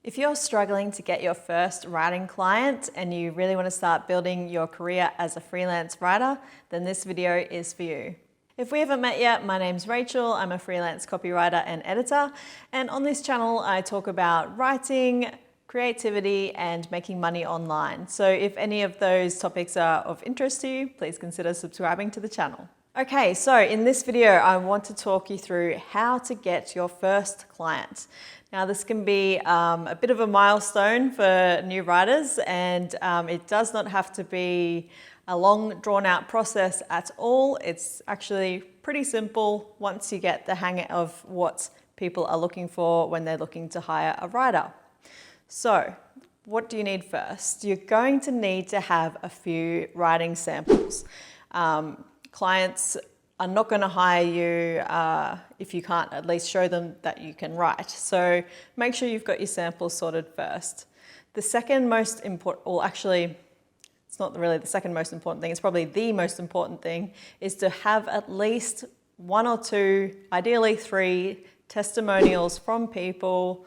If you're struggling to get your first writing client and you really want to start building your career as a freelance writer, then this video is for you. If we haven't met yet, my name's Rachel. I'm a freelance copywriter and editor. And on this channel, I talk about writing, creativity, and making money online. So if any of those topics are of interest to you, please consider subscribing to the channel. Okay, so in this video, I want to talk you through how to get your first client. Now, this can be a bit of a milestone for new writers, and it does not have to be a long, drawn-out process at all. It's actually pretty simple once you get the hang of what people are looking for when they're looking to hire a writer. So, what do you need first? You're going to need to have a few writing samples. Clients are not going to hire you if you can't at least show them that you can write. So make sure you've got your samples sorted first. The second most important, well actually, it's not really the second most important thing, it's probably the most important thing, is to have at least one or two, ideally 3 testimonials from people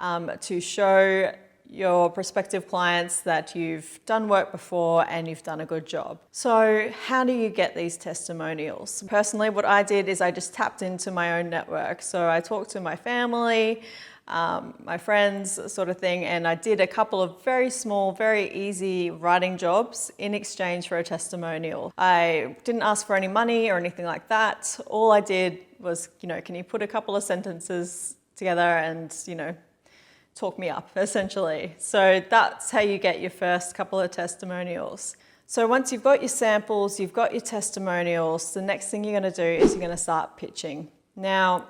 to show your prospective clients that you've done work before and you've done a good job. So how do you get these testimonials? Personally, what I did is I just tapped into my own network. So I talked to my family, my friends, sort of thing, and I did a couple of very small, very easy writing jobs in exchange for a testimonial. I didn't ask for any money or anything like that. All I did was, can you put a couple of sentences together and, talk me up, essentially. So that's how you get your first couple of testimonials. So once you've got your samples, you've got your testimonials, the next thing you're going to do is you're going to start pitching. Now,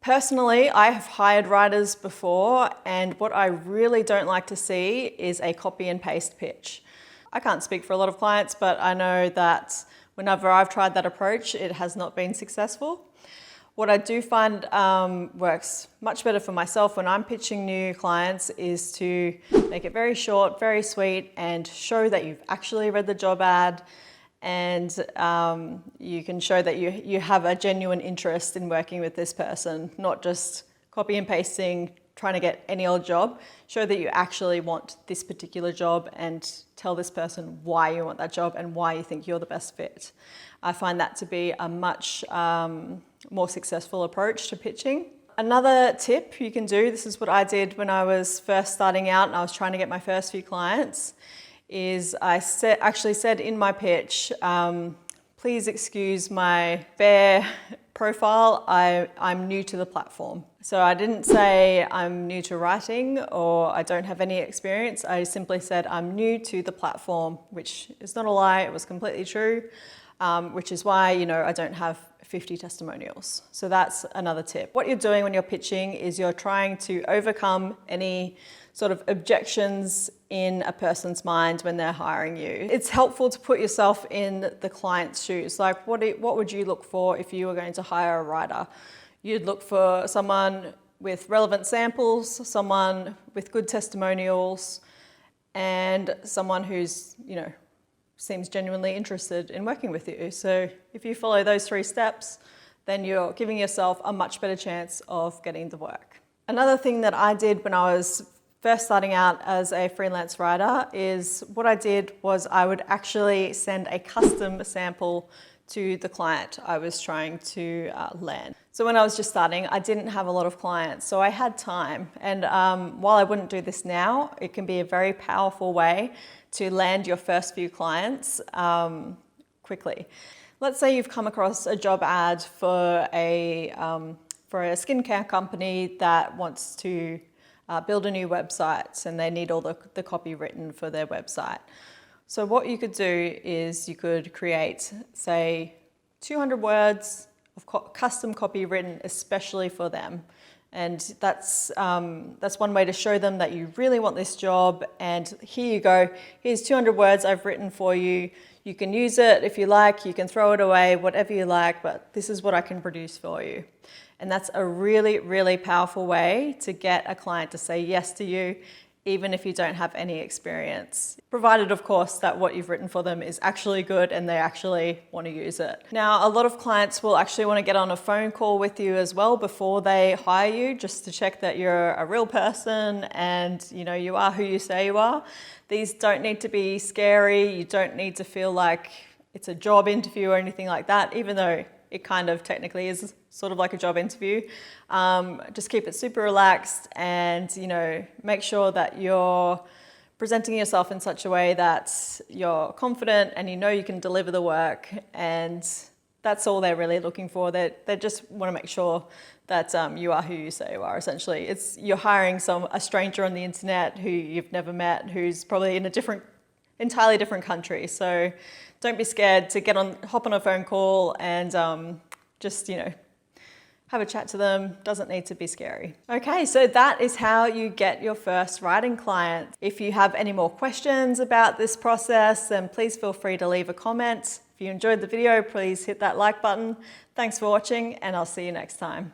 personally, I have hired writers before, and what I really don't like to see is a copy and paste pitch. I can't speak for a lot of clients, but I know that whenever I've tried that approach, it has not been successful. What I do find works much better for myself when I'm pitching new clients is to make it very short, very sweet, and show that you've actually read the job ad, and you can show that you have a genuine interest in working with this person, not just copy and pasting, trying to get any old job. Show that you actually want this particular job and tell this person why you want that job and why you think you're the best fit. I find that to be a much more successful approach to pitching. Another tip you can do, this is what I did when I was first starting out and I was trying to get my first few clients, is I actually said in my pitch, please excuse my bare profile, I'm new to the platform. So I didn't say I'm new to writing or I don't have any experience. I simply said I'm new to the platform, which is not a lie, it was completely true, which is why, I don't have 50 testimonials. So that's another tip. What you're doing when you're pitching is you're trying to overcome any sort of objections in a person's mind when they're hiring you. It's helpful to put yourself in the client's shoes. Like what would you look for if you were going to hire a writer? You'd look for someone with relevant samples, someone with good testimonials, and someone who's, seems genuinely interested in working with you. So if you follow those 3 steps, then you're giving yourself a much better chance of getting the work. Another thing that I did when I was first starting out as a freelance writer is what I did was I would actually send a custom sample to the client I was trying to land. So when I was just starting, I didn't have a lot of clients, so I had time. And while I wouldn't do this now, it can be a very powerful way to land your first few clients quickly. Let's say you've come across a job ad for a skincare company that wants to build a new website and they need all the copy written for their website. So what you could do is you could create, say, 200 words of custom copy written especially for them. And that's one way to show them that you really want this job. And here you go, here's 200 words I've written for you. You can use it if you like, you can throw it away, whatever you like, but this is what I can produce for you. And that's a really, really powerful way to get a client to say yes to you even if you don't have any experience, provided of course that what you've written for them is actually good and they actually want to use it. Now, a lot of clients will actually want to get on a phone call with you as well before they hire you, just to check that you're a real person and you are who you say you are. These don't need to be scary. You don't need to feel like it's a job interview or anything like that, even though it kind of technically is sort of like a job interview. Just keep it super relaxed and, make sure that you're presenting yourself in such a way that you're confident and you can deliver the work, and that's all they're really looking for. They just want to make sure that you are who you say you are, essentially. You're hiring a stranger on the internet who you've never met, who's probably in entirely different country. So don't be scared to hop on a phone call and just, have a chat to them. Doesn't need to be scary. Okay, so that is how you get your first writing client. If you have any more questions about this process, then please feel free to leave a comment. If you enjoyed the video, please hit that like button. Thanks for watching, and I'll see you next time.